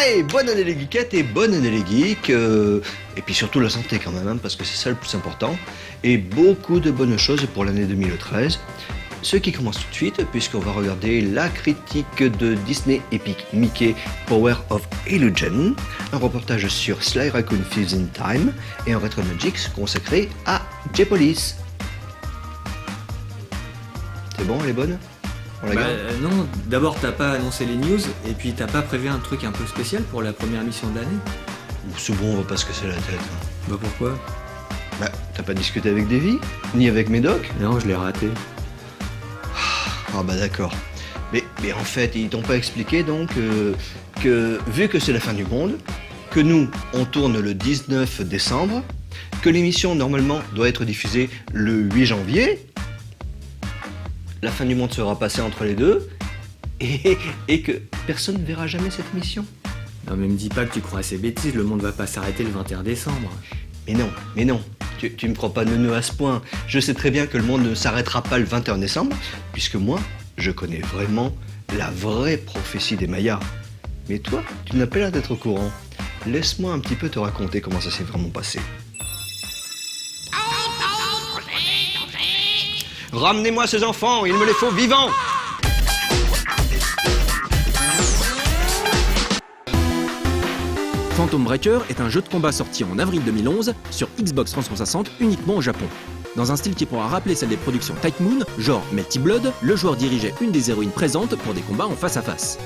Allez, bonne année les geekettes et bonne année les geeks. Et puis surtout la santé quand même, hein, parce que c'est ça le plus important. Et beaucoup de bonnes choses pour l'année 2013. Ce qui commence tout de suite, puisqu'on va regarder la critique de Disney Epic Mickey Power of Illusion, un reportage sur Sly Raccoon Feels in Time et un Retro Magics consacré à J-Police. C'est bon, elle est bonne? Non, d'abord t'as pas annoncé les news et puis t'as pas prévu un truc un peu spécial pour la première émission de l'année. C'est bon, on va pas se casser la tête. Bah pourquoi? T'as pas discuté avec Davy? Ni avec Médoc? Non, je l'ai raté. Ah bah d'accord. Mais en fait, ils t'ont pas expliqué donc que vu que c'est la fin du monde, que nous, on tourne le 19 décembre, que l'émission normalement doit être diffusée le 8 janvier, la fin du monde sera passée entre les deux, et que personne ne verra jamais cette émission. Non mais me dis pas que tu crois à ces bêtises, le monde va pas s'arrêter le 21 décembre. Mais non, tu me crois pas neuneux à ce point. Je sais très bien que le monde ne s'arrêtera pas le 21 décembre, puisque moi, je connais vraiment la vraie prophétie des Mayas. Mais toi, tu n'as pas l'air d'être au courant. Laisse-moi un petit peu te raconter comment ça s'est vraiment passé. Ramenez-moi ces enfants, il me les faut vivants! Phantom Breaker est un jeu de combat sorti en avril 2011 sur Xbox 360 uniquement au Japon. Dans un style qui pourra rappeler celle des productions Type Moon, genre Melty Blood, le joueur dirigeait une des héroïnes présentes pour des combats en face à face.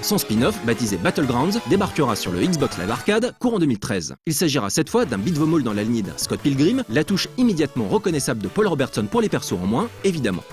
Son spin-off, baptisé Battlegrounds, débarquera sur le Xbox Live Arcade courant 2013. Il s'agira cette fois d'un beat'em all dans la lignée d'un Scott Pilgrim, la touche immédiatement reconnaissable de Paul Robertson pour les persos en moins, évidemment.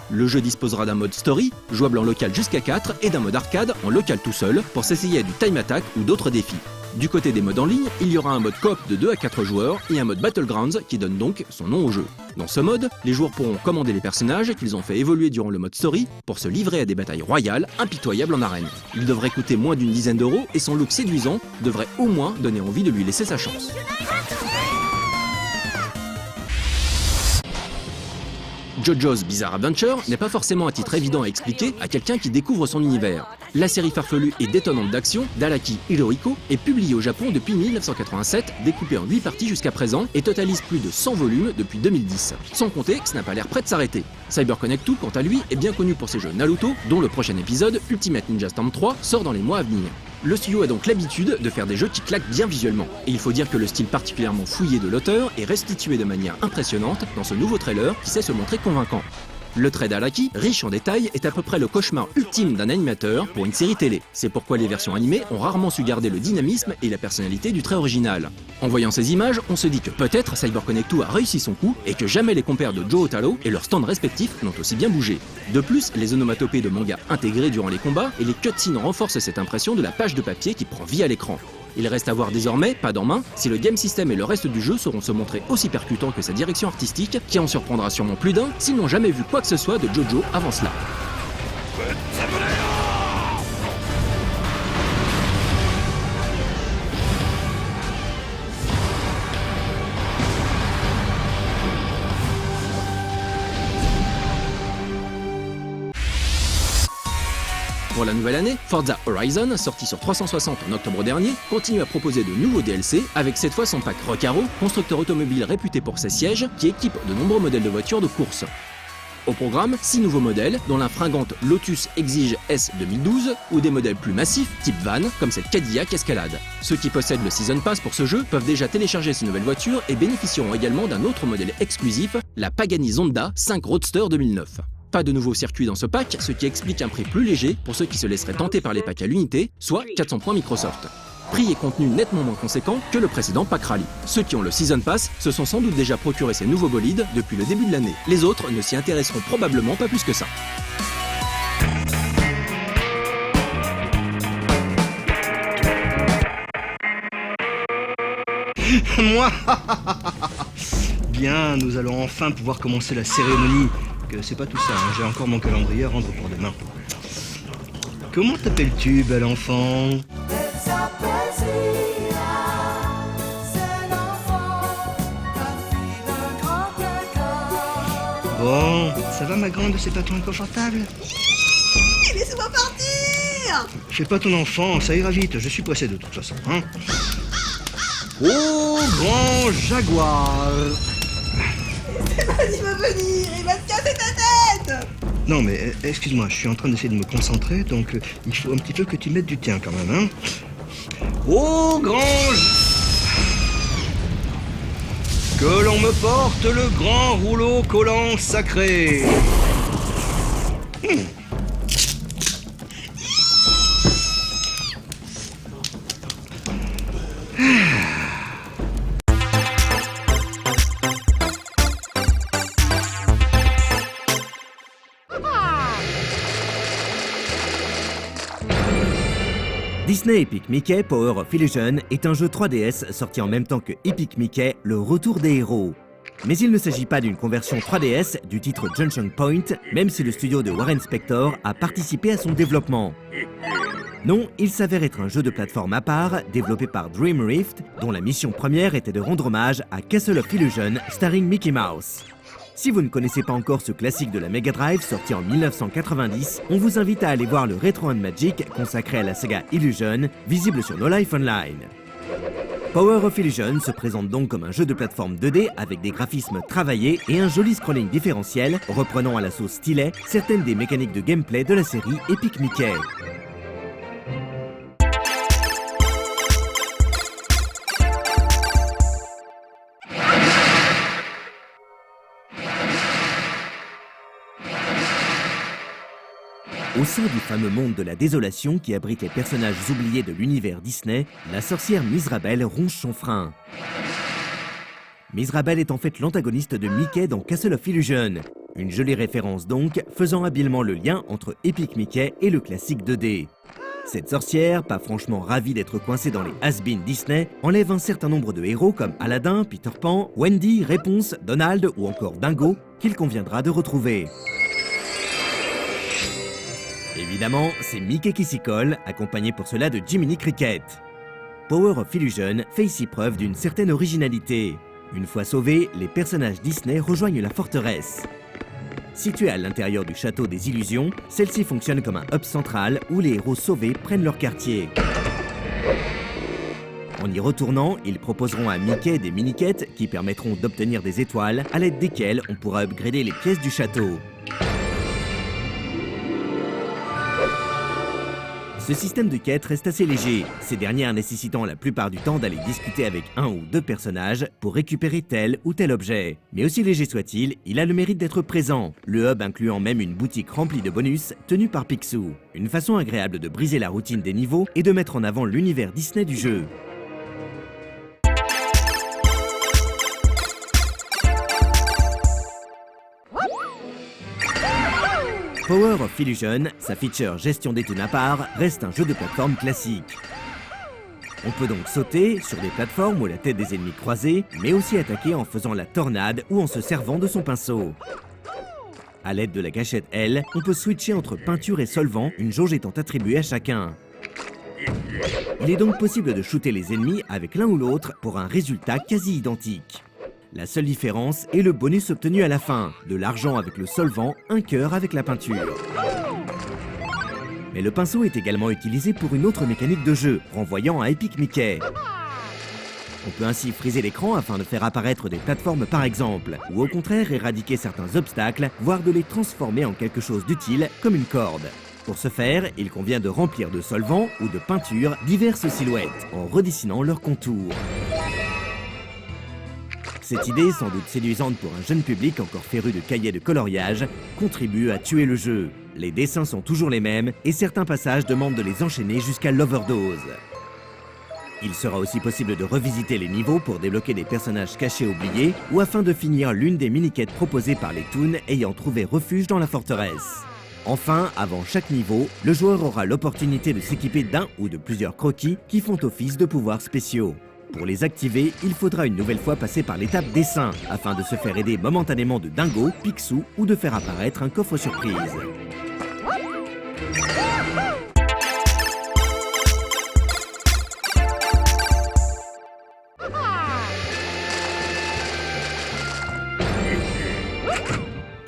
Le jeu disposera d'un mode story, jouable en local jusqu'à 4, et d'un mode arcade, en local tout seul, pour s'essayer à du time attack ou d'autres défis. Du côté des modes en ligne, il y aura un mode coop de 2 à 4 joueurs et un mode Battlegrounds qui donne donc son nom au jeu. Dans ce mode, les joueurs pourront commander les personnages qu'ils ont fait évoluer durant le mode story pour se livrer à des batailles royales impitoyables en arène. Il devrait coûter moins d'une dizaine d'euros et son look séduisant devrait au moins donner envie de lui laisser sa chance. JoJo's Bizarre Adventure n'est pas forcément un titre évident à expliquer à quelqu'un qui découvre son univers. La série farfelue et détonnante d'action d'Araki Hirohiko est publiée au Japon depuis 1987, découpée en 8 parties jusqu'à présent et totalise plus de 100 volumes depuis 2010. Sans compter que ça n'a pas l'air prêt de s'arrêter. CyberConnect 2, quant à lui, est bien connu pour ses jeux Naruto, dont le prochain épisode, Ultimate Ninja Storm 3, sort dans les mois à venir. Le studio a donc l'habitude de faire des jeux qui claquent bien visuellement. Et il faut dire que le style particulièrement fouillé de l'auteur est restitué de manière impressionnante dans ce nouveau trailer qui sait se montrer convaincant. Le trait d'Araki, riche en détails, est à peu près le cauchemar ultime d'un animateur pour une série télé. C'est pourquoi les versions animées ont rarement su garder le dynamisme et la personnalité du trait original. En voyant ces images, on se dit que peut-être CyberConnect 2 a réussi son coup et que jamais les compères de Joe Otaro et leurs stands respectifs n'ont aussi bien bougé. De plus, les onomatopées de manga intégrées durant les combats et les cutscenes renforcent cette impression de la page de papier qui prend vie à l'écran. Il reste à voir désormais, pas en main, si le game system et le reste du jeu sauront se montrer aussi percutants que sa direction artistique, qui en surprendra sûrement plus d'un s'ils n'ont jamais vu quoi que ce soit de JoJo avant cela. Pour la nouvelle année, Forza Horizon, sorti sur 360 en octobre dernier, continue à proposer de nouveaux DLC, avec cette fois son pack Recaro, constructeur automobile réputé pour ses sièges, qui équipe de nombreux modèles de voitures de course. Au programme, 6 nouveaux modèles, dont la fringante Lotus Exige S 2012, ou des modèles plus massifs, type van, comme cette Cadillac Escalade. Ceux qui possèdent le Season Pass pour ce jeu peuvent déjà télécharger ces nouvelles voitures et bénéficieront également d'un autre modèle exclusif, la Pagani Zonda 5 Roadster 2009. Pas de nouveaux circuits dans ce pack, ce qui explique un prix plus léger pour ceux qui se laisseraient tenter par les packs à l'unité, soit 400 points Microsoft. Prix et contenu nettement moins conséquents que le précédent pack Rally. Ceux qui ont le Season Pass se sont sans doute déjà procuré ces nouveaux bolides depuis le début de l'année. Les autres ne s'y intéresseront probablement pas plus que ça. Moi Bien, nous allons enfin pouvoir commencer la cérémonie. Que c'est pas tout ça, hein. J'ai encore mon calendrier à rendre pour demain. Comment t'appelles-tu, bel enfant? Bon, ça va ma grande, c'est pas trop inconfortable? Laissez-moi partir! venir. Fais pas ton enfant, ça ira vite, je suis pressé de toute façon. Hein. Oh, grand jaguar! C'est pas il va venir, il va te casser ta tête. Non mais excuse-moi, je suis en train d'essayer de me concentrer, donc il faut un petit peu que tu mettes du tien quand même, hein. Oh, que l'on me porte le grand rouleau collant sacré. Disney Epic Mickey Power of Illusion est un jeu 3DS sorti en même temps que Epic Mickey, le retour des héros. Mais il ne s'agit pas d'une conversion 3DS du titre Junction Point, même si le studio de Warren Spector a participé à son développement. Non, il s'avère être un jeu de plateforme à part, développé par Dream Rift, dont la mission première était de rendre hommage à Castle of Illusion, starring Mickey Mouse. Si vous ne connaissez pas encore ce classique de la Mega Drive sorti en 1990, on vous invite à aller voir le Retro & Magic consacré à la saga Illusion, visible sur No Life Online. Power of Illusion se présente donc comme un jeu de plateforme 2D avec des graphismes travaillés et un joli scrolling différentiel, reprenant à la sauce stylet certaines des mécaniques de gameplay de la série Epic Mickey. Au sein du fameux monde de la désolation qui abrite les personnages oubliés de l'univers Disney, la sorcière Mizrabel ronge son frein. Mizrabel est en fait l'antagoniste de Mickey dans Castle of Illusion. Une jolie référence donc, faisant habilement le lien entre Epic Mickey et le classique 2D. Cette sorcière, pas franchement ravie d'être coincée dans les has-been Disney, enlève un certain nombre de héros comme Aladdin, Peter Pan, Wendy, Réponse, Donald ou encore Dingo, qu'il conviendra de retrouver. Évidemment, c'est Mickey qui s'y colle, accompagné pour cela de Jiminy Cricket. Power of Illusion fait ici preuve d'une certaine originalité. Une fois sauvés, les personnages Disney rejoignent la forteresse. Située à l'intérieur du château des illusions, celle-ci fonctionne comme un hub central où les héros sauvés prennent leur quartier. En y retournant, ils proposeront à Mickey des mini-quêtes qui permettront d'obtenir des étoiles à l'aide desquelles on pourra upgrader les pièces du château. Ce système de quête reste assez léger, ces dernières nécessitant la plupart du temps d'aller discuter avec un ou deux personnages pour récupérer tel ou tel objet. Mais aussi léger soit-il, il a le mérite d'être présent, le hub incluant même une boutique remplie de bonus tenue par Picsou. Une façon agréable de briser la routine des niveaux et de mettre en avant l'univers Disney du jeu. Power of Illusion, sa feature gestion des toons à part, reste un jeu de plateforme classique. On peut donc sauter sur des plateformes ou la tête des ennemis croisés, mais aussi attaquer en faisant la tornade ou en se servant de son pinceau. A l'aide de la gâchette L, on peut switcher entre peinture et solvant, une jauge étant attribuée à chacun. Il est donc possible de shooter les ennemis avec l'un ou l'autre pour un résultat quasi identique. La seule différence est le bonus obtenu à la fin, de l'argent avec le solvant, un cœur avec la peinture. Mais le pinceau est également utilisé pour une autre mécanique de jeu, renvoyant à Epic Mickey. On peut ainsi friser l'écran afin de faire apparaître des plateformes par exemple, ou au contraire éradiquer certains obstacles, voire de les transformer en quelque chose d'utile comme une corde. Pour ce faire, il convient de remplir de solvant ou de peinture diverses silhouettes, en redessinant leurs contours. Cette idée, sans doute séduisante pour un jeune public encore féru de cahiers de coloriage, contribue à tuer le jeu. Les dessins sont toujours les mêmes et certains passages demandent de les enchaîner jusqu'à l'overdose. Il sera aussi possible de revisiter les niveaux pour débloquer des personnages cachés oubliés ou afin de finir l'une des mini-quêtes proposées par les toons ayant trouvé refuge dans la forteresse. Enfin, avant chaque niveau, le joueur aura l'opportunité de s'équiper d'un ou de plusieurs croquis qui font office de pouvoirs spéciaux. Pour les activer, il faudra une nouvelle fois passer par l'étape dessin, afin de se faire aider momentanément de Dingo, Picsou ou de faire apparaître un coffre surprise.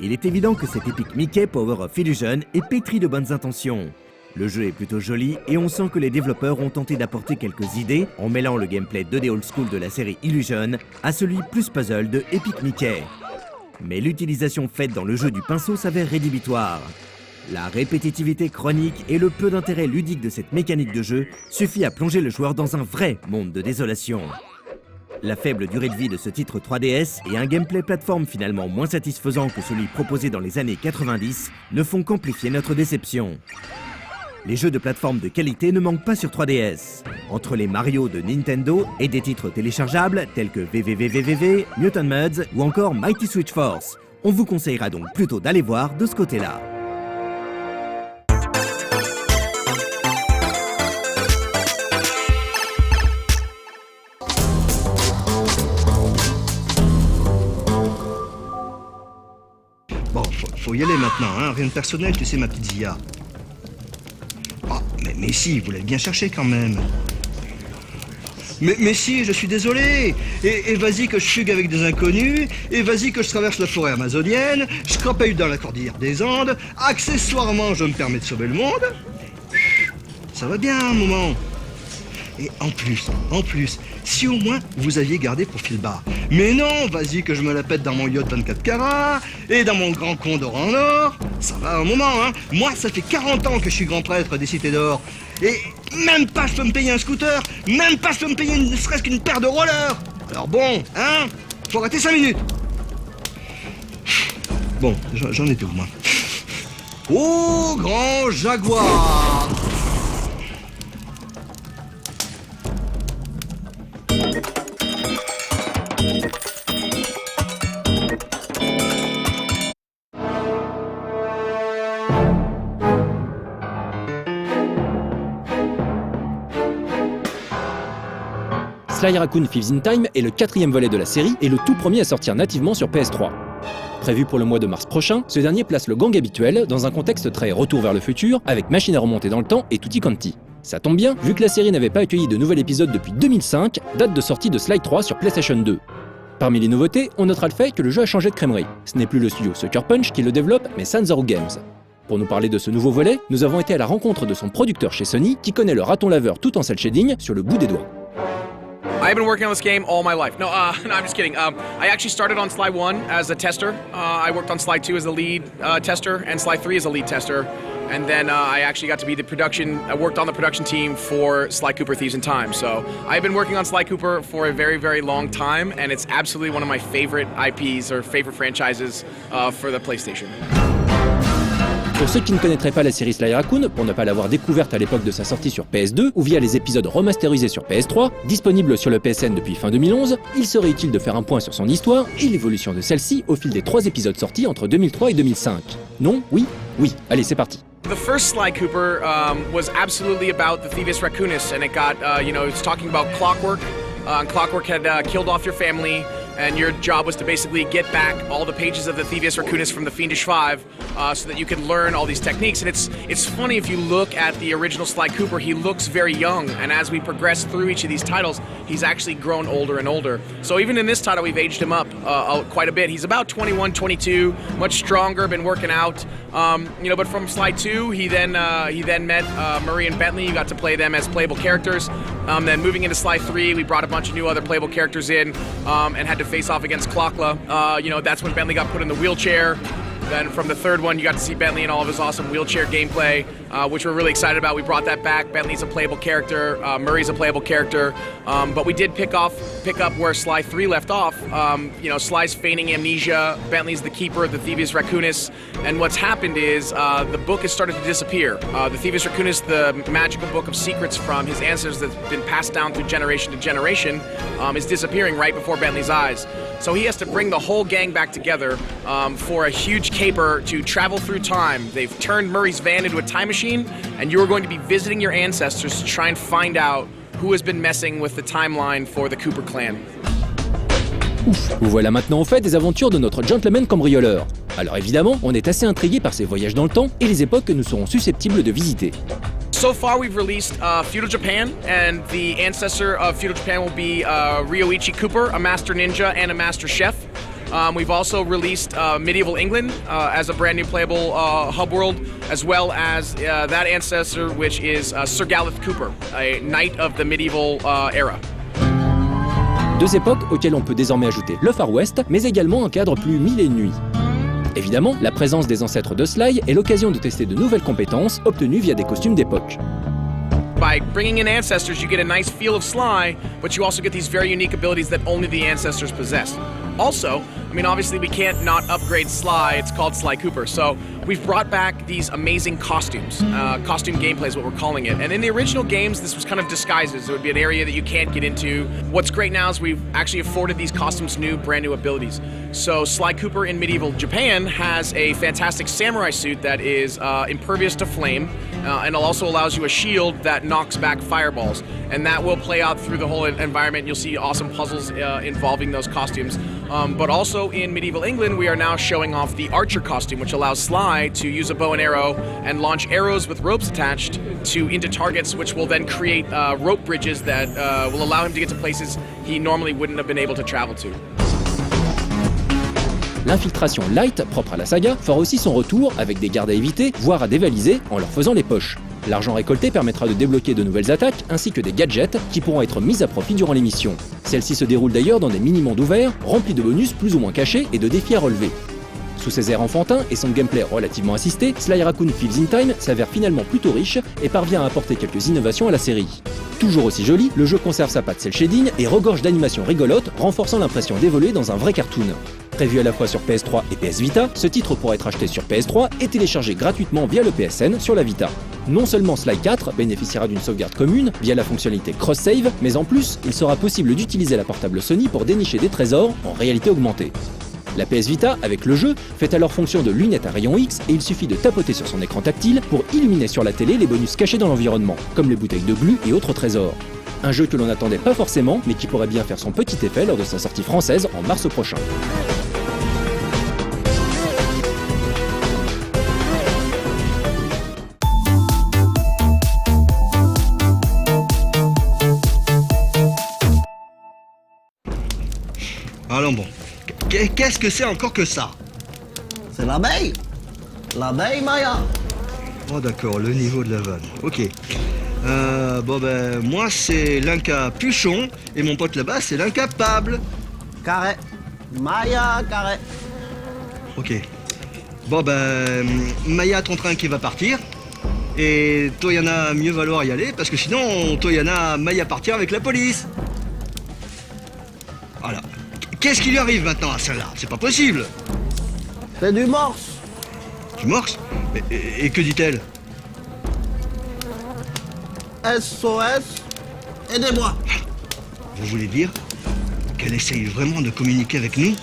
Il est évident que cet Epic Mickey Power of Illusion est pétri de bonnes intentions. Le jeu est plutôt joli et on sent que les développeurs ont tenté d'apporter quelques idées en mêlant le gameplay 2D old school de la série Illusion à celui plus puzzle de Epic Mickey. Mais l'utilisation faite dans le jeu du pinceau s'avère rédhibitoire. La répétitivité chronique et le peu d'intérêt ludique de cette mécanique de jeu suffit à plonger le joueur dans un vrai monde de désolation. La faible durée de vie de ce titre 3DS et un gameplay plateforme finalement moins satisfaisant que celui proposé dans les années 90 ne font qu'amplifier notre déception. Les jeux de plateforme de qualité ne manquent pas sur 3DS. Entre les Mario de Nintendo et des titres téléchargeables tels que VVVVVV, Mutant Mudds ou encore Mighty Switch Force, on vous conseillera donc plutôt d'aller voir de ce côté-là. Bon, faut y aller maintenant, hein. Rien de personnel, tu sais, ma petite Zia. Oh, mais si, vous l'avez bien cherché quand même. Mais si, je suis désolé. Et vas-y que je fugue avec des inconnus, et vas-y que je traverse la forêt amazonienne, je crapaille dans la cordillère des Andes, accessoirement je me permets de sauver le monde. Ça va bien un moment. Et en plus, si au moins vous aviez gardé pour fil bas. Mais non, vas-y que je me la pète dans mon yacht 24 carats, et dans mon grand condor en or. Ça va un moment, hein. Moi, ça fait 40 ans que je suis grand prêtre des cités d'or. Et même pas je peux me payer un scooter, même pas je peux me payer ne serait-ce qu'une paire de rollers. Alors bon, hein, faut rater 5 minutes. Bon, j'en étais où, moi? Oh, grand jaguar! Sly Raccoon Thieves in Time est le 4e volet de la série et le tout premier à sortir nativement sur PS3. Prévu pour le mois de mars prochain, ce dernier place le gang habituel dans un contexte très retour vers le futur, avec machine à remonter dans le temps et tutti quanti. Ça tombe bien, vu que la série n'avait pas accueilli de nouvel épisode depuis 2005, date de sortie de Sly 3 sur PlayStation 2. Parmi les nouveautés, on notera le fait que le jeu a changé de crèmerie. Ce n'est plus le studio Sucker Punch qui le développe, mais Sanzaru Games. Pour nous parler de ce nouveau volet, nous avons été à la rencontre de son producteur chez Sony, qui connaît le raton laveur tout en cel shading sur le bout des doigts. I've been working on this game all my life. No, I'm just kidding. I actually started on Sly 1 as a tester. I worked on Sly 2 as the lead tester, and Sly 3 as a lead tester. And then I actually got to be I worked on the production team for Sly Cooper Thieves in Time. So I've been working on Sly Cooper for a very, very long time, and it's absolutely one of my favorite IPs or favorite franchises for the PlayStation. Pour ceux qui ne connaîtraient pas la série Sly Raccoon, pour ne pas l'avoir découverte à l'époque de sa sortie sur PS2 ou via les épisodes remasterisés sur PS3, disponibles sur le PSN depuis fin 2011, il serait utile de faire un point sur son histoire et l'évolution de celle-ci au fil des 3 épisodes sortis entre 2003 et 2005. Non? Oui? Oui. Allez, c'est parti. The first Sly Cooper was absolutely about the Thieves Raccoonus, and it got, it's talking about Clockwork. And Clockwork had killed off your family, and your job was to basically get back all the pages of the Thieves Raccoonus from the Fiendish Five, so that you could learn all these techniques. And it's funny, if you look at the original Sly Cooper, he looks very young, and as we progress through each of these titles, he's actually grown older and older. So even in this title, we've aged him up quite a bit. He's about 21, 22, much stronger, been working out. But from Sly 2, he then met Murray and Bentley. You got to play them as playable characters. Then moving into Sly 3, we brought a bunch of new other playable characters in, and had to face off against Clockla. That's when Bentley got put in the wheelchair. Then from the third one, you got to see Bentley and all of his awesome wheelchair gameplay, which we're really excited about. We brought that back. Bentley's a playable character. Murray's a playable character. But we did pick up where Sly 3 left off. Sly's feigning amnesia. Bentley's the keeper of the Thieves Raccoonus. And what's happened is the book has started to disappear. The Thieves Raccoonus, the magical book of secrets from his ancestors that's been passed down through generation to generation, is disappearing right before Bentley's eyes. So he has to bring the whole gang back together for a huge caper to travel through time. They've turned Murray's van into a time machine, and you are going to be visiting your ancestors to try and find out who has been messing with the timeline for the Cooper clan. Ouf, vous voilà maintenant au fait des aventures de notre gentleman cambrioleur. Alors évidemment, on est assez intrigué par ses voyages dans le temps et les époques que nous serons susceptibles de visiter. So far, we've released Feudal Japan, and the ancestor of Feudal Japan will be Ryoichi Cooper, a master ninja and a master chef. We've also released Medieval England as a brand new playable hub world, as well as that ancestor, which is Sir Galeth Cooper, a knight of the medieval era. Deux époques auxquelles on peut désormais ajouter le Far West, mais également un cadre plus mille et une nuits. Évidemment, la présence des ancêtres de Sly est l'occasion de tester de nouvelles compétences obtenues via des costumes d'époque. By bringing in ancestors, you get a nice feel of Sly, but you also get these very unique abilities that only the ancestors possess. Also, I mean, obviously we can't not upgrade Sly, it's called Sly Cooper, so we've brought back these amazing costumes. Costume gameplay is what we're calling it. And in the original games, this was kind of disguises. It would be an area that you can't get into. What's great now is we've actually afforded these costumes brand new abilities. So Sly Cooper in medieval Japan has a fantastic samurai suit that is impervious to flame, and it also allows you a shield that knocks back fireballs. And that will play out through the whole environment. You'll see awesome puzzles involving those costumes. But also in medieval England, we are now showing off the archer costume, which allows Sly to use a bow and arrow and launch arrows with ropes attached into targets, which will then create rope bridges that will allow him to get to places he normally wouldn't have been able to travel to. L'infiltration light, propre à la saga, fera aussi son retour avec des gardes à éviter, voire à dévaliser en leur faisant les poches. L'argent récolté permettra de débloquer de nouvelles attaques ainsi que des gadgets qui pourront être mis à profit durant les missions. Celles-ci se déroulent d'ailleurs dans des mini-mondes ouverts, remplis de bonus plus ou moins cachés et de défis à relever. Sous ses airs enfantins et son gameplay relativement assisté, Sly Raccoon Thieves in Time s'avère finalement plutôt riche et parvient à apporter quelques innovations à la série. Toujours aussi joli, le jeu conserve sa patte cel shading et regorge d'animations rigolotes, renforçant l'impression d'évoluer dans un vrai cartoon. Prévu à la fois sur PS3 et PS Vita, ce titre pourra être acheté sur PS3 et téléchargé gratuitement via le PSN sur la Vita. Non seulement Sly 4 bénéficiera d'une sauvegarde commune via la fonctionnalité cross-save, mais en plus, il sera possible d'utiliser la portable Sony pour dénicher des trésors en réalité augmentée. La PS Vita, avec le jeu, fait alors fonction de lunette à rayon X et il suffit de tapoter sur son écran tactile pour illuminer sur la télé les bonus cachés dans l'environnement, comme les bouteilles de glu et autres trésors. Un jeu que l'on n'attendait pas forcément, mais qui pourrait bien faire son petit effet lors de sa sortie française en mars prochain. Allons bon. Qu'est-ce que c'est encore que ça? C'est l'abeille. L'abeille Maya. Oh d'accord, le niveau de la vanne. Ok. Bon ben, moi c'est l'Inca Puchon et mon pote là-bas c'est l'incapable. Carré. Maya, carré. Ok. Bon ben, Maya ton train qui va partir. Et Toyana mieux valoir y aller parce que sinon Toyana Maya partir avec la police. Voilà. Qu'est-ce qui lui arrive maintenant à celle-là? C'est pas possible. C'est du morse. Du morse? Et que dit-elle? SOS. Aidez-moi. Vous voulez dire qu'elle essaye vraiment de communiquer avec nous?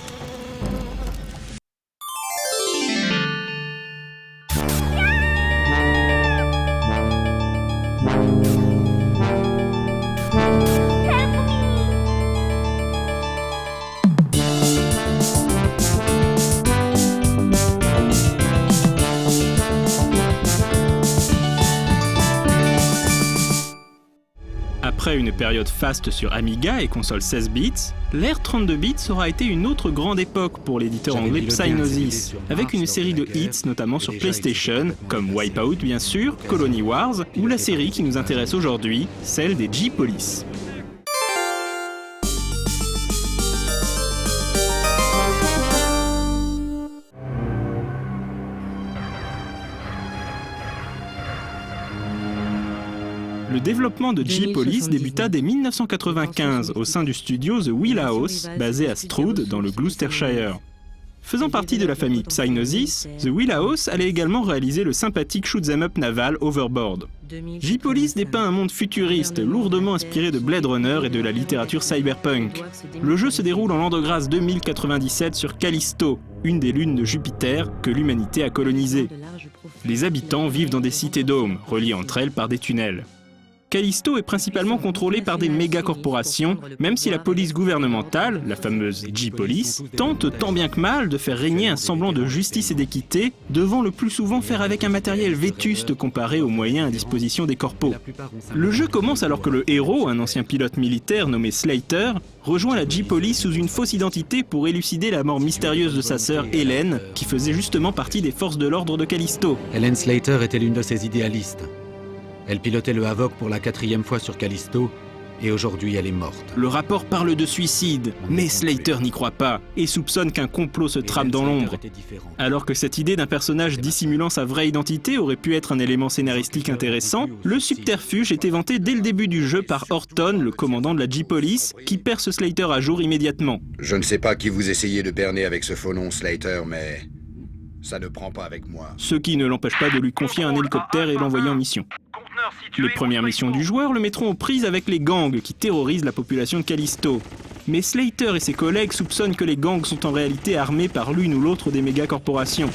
Après une période faste sur Amiga et console 16 bits, l'ère 32 bits aura été une autre grande époque pour l'éditeur anglais Psygnosis, avec une série de hits notamment sur PlayStation, comme Wipeout bien sûr, Colony Wars, ou la série qui nous intéresse aujourd'hui, celle des G-Police. Le développement de G-Police débuta dès 1995 au sein du studio The Wheelhouse, basé à Stroud dans le Gloucestershire. Faisant partie de la famille Psygnosis, The Wheelhouse allait également réaliser le sympathique shoot'em up naval Overboard. G-Police dépeint un monde futuriste, lourdement inspiré de Blade Runner et de la littérature cyberpunk. Le jeu se déroule en l'an de grâce 2097 sur Callisto, une des lunes de Jupiter que l'humanité a colonisée. Les habitants vivent dans des cités-dômes, reliées entre elles par des tunnels. Callisto est principalement contrôlé par des méga-corporations, même si la police gouvernementale, la fameuse J-Police, tente tant bien que mal de faire régner un semblant de justice et d'équité, devant le plus souvent faire avec un matériel vétuste comparé aux moyens à disposition des corpos. Le jeu commence alors que le héros, un ancien pilote militaire nommé Slater, rejoint la J-Police sous une fausse identité pour élucider la mort mystérieuse de sa sœur Hélène, qui faisait justement partie des forces de l'ordre de Callisto. Hélène Slater était l'une de ses idéalistes. Elle pilotait le Havoc pour la 4e fois sur Callisto, et aujourd'hui elle est morte. Le rapport parle de suicide, mais Slater n'y croit pas, et soupçonne qu'un complot se trame dans l'ombre. Alors que cette idée d'un personnage dissimulant sa vraie identité aurait pu être un élément scénaristique intéressant, le subterfuge est éventé dès le début du jeu par Horton, le commandant de la J-Police, qui perce Slater à jour immédiatement. Je ne sais pas qui vous essayez de berner avec ce faux nom, Slater, mais ça ne prend pas avec moi. Ce qui ne l'empêche pas de lui confier un hélicoptère et l'envoyer en mission. Les premières missions du joueur le mettront aux prises avec les gangs qui terrorisent la population de Callisto. Mais Slater et ses collègues soupçonnent que les gangs sont en réalité armés par l'une ou l'autre des méga-corporations.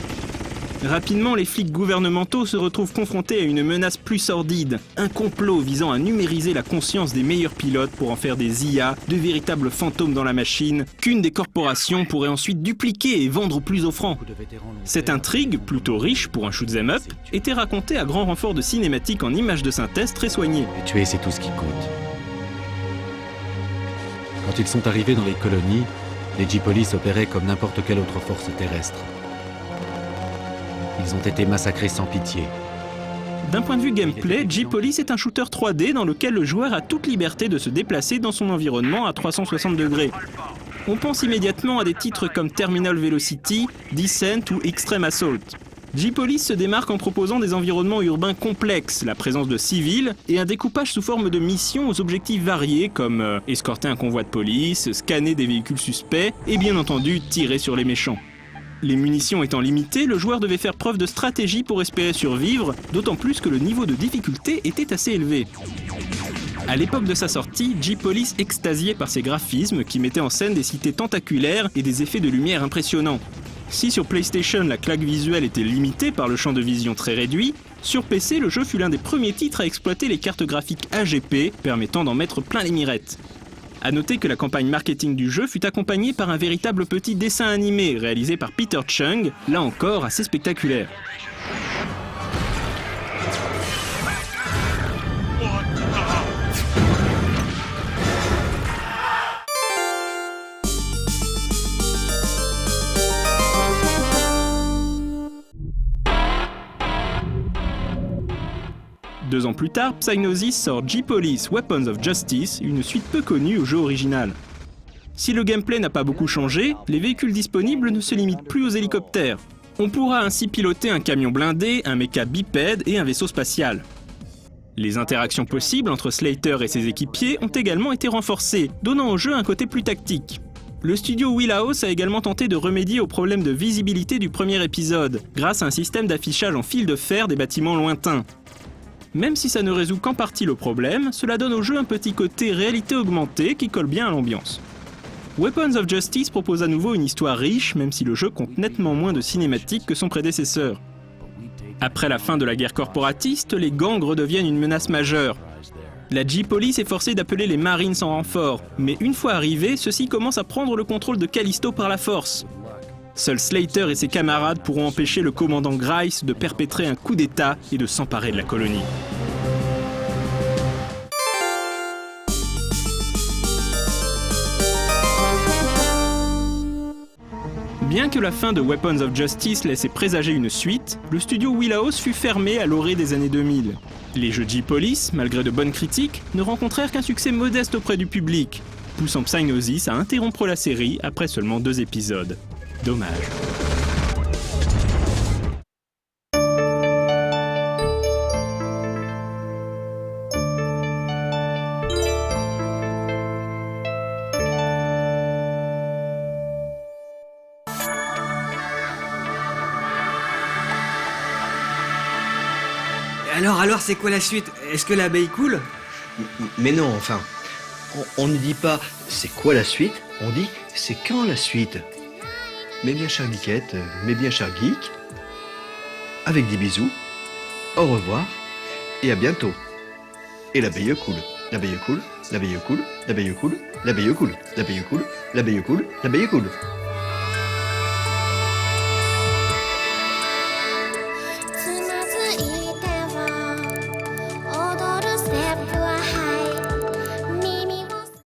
Rapidement, les flics gouvernementaux se retrouvent confrontés à une menace plus sordide, un complot visant à numériser la conscience des meilleurs pilotes pour en faire des IA, de véritables fantômes dans la machine, qu'une des corporations pourrait ensuite dupliquer et vendre au plus offrant. Cette intrigue, plutôt riche pour un shoot'em up, était racontée à grand renfort de cinématiques en images de synthèse très soignées. Et tuer, c'est tout ce qui compte. Quand ils sont arrivés dans les colonies, les J-Police opéraient comme n'importe quelle autre force terrestre. Ils ont été massacrés sans pitié. D'un point de vue gameplay, J-Police est un shooter 3D dans lequel le joueur a toute liberté de se déplacer dans son environnement à 360 degrés. On pense immédiatement à des titres comme Terminal Velocity, Descent ou Extreme Assault. J-Police se démarque en proposant des environnements urbains complexes, la présence de civils et un découpage sous forme de missions aux objectifs variés comme escorter un convoi de police, scanner des véhicules suspects et bien entendu tirer sur les méchants. Les munitions étant limitées, le joueur devait faire preuve de stratégie pour espérer survivre, d'autant plus que le niveau de difficulté était assez élevé. À l'époque de sa sortie, J-Police extasiait par ses graphismes qui mettaient en scène des cités tentaculaires et des effets de lumière impressionnants. Si sur PlayStation la claque visuelle était limitée par le champ de vision très réduit, sur PC le jeu fut l'un des premiers titres à exploiter les cartes graphiques AGP, permettant d'en mettre plein les mirettes. A noter que la campagne marketing du jeu fut accompagnée par un véritable petit dessin animé réalisé par Peter Chung, là encore assez spectaculaire. Deux ans plus tard, Psygnosis sort J-Police Weapons of Justice, une suite peu connue au jeu original. Si le gameplay n'a pas beaucoup changé, les véhicules disponibles ne se limitent plus aux hélicoptères. On pourra ainsi piloter un camion blindé, un méca bipède et un vaisseau spatial. Les interactions possibles entre Slater et ses équipiers ont également été renforcées, donnant au jeu un côté plus tactique. Le studio Wheelhouse a également tenté de remédier au problème de visibilité du premier épisode, grâce à un système d'affichage en fil de fer des bâtiments lointains. Même si ça ne résout qu'en partie le problème, cela donne au jeu un petit côté réalité augmentée qui colle bien à l'ambiance. Weapons of Justice propose à nouveau une histoire riche, même si le jeu compte nettement moins de cinématiques que son prédécesseur. Après la fin de la guerre corporatiste, les gangs redeviennent une menace majeure. La J-Police est forcée d'appeler les Marines en renfort, mais une fois arrivés, ceux-ci commencent à prendre le contrôle de Callisto par la force. Seuls Slater et ses camarades pourront empêcher le commandant Grice de perpétrer un coup d'État et de s'emparer de la colonie. Bien que la fin de Weapons of Justice laissait présager une suite, le studio Wheelhouse fut fermé à l'orée des années 2000. Les jeux J-Police, malgré de bonnes critiques, ne rencontrèrent qu'un succès modeste auprès du public, poussant Psygnosis à interrompre la série après seulement 2 épisodes. Dommage. Alors c'est quoi la suite? Est-ce que l'abeille coule? Mais non, enfin, on ne dit pas c'est quoi la suite, on dit c'est quand la suite. Mes bien chères geekettes, mes bien chers geeks, avec des bisous, au revoir et à bientôt. et l'abeille coule. L'abeille coule, l'abeille coule, l'abeille coule, l'abeille coule, l'abeille coule, l'abeille coule, l'abeille coule.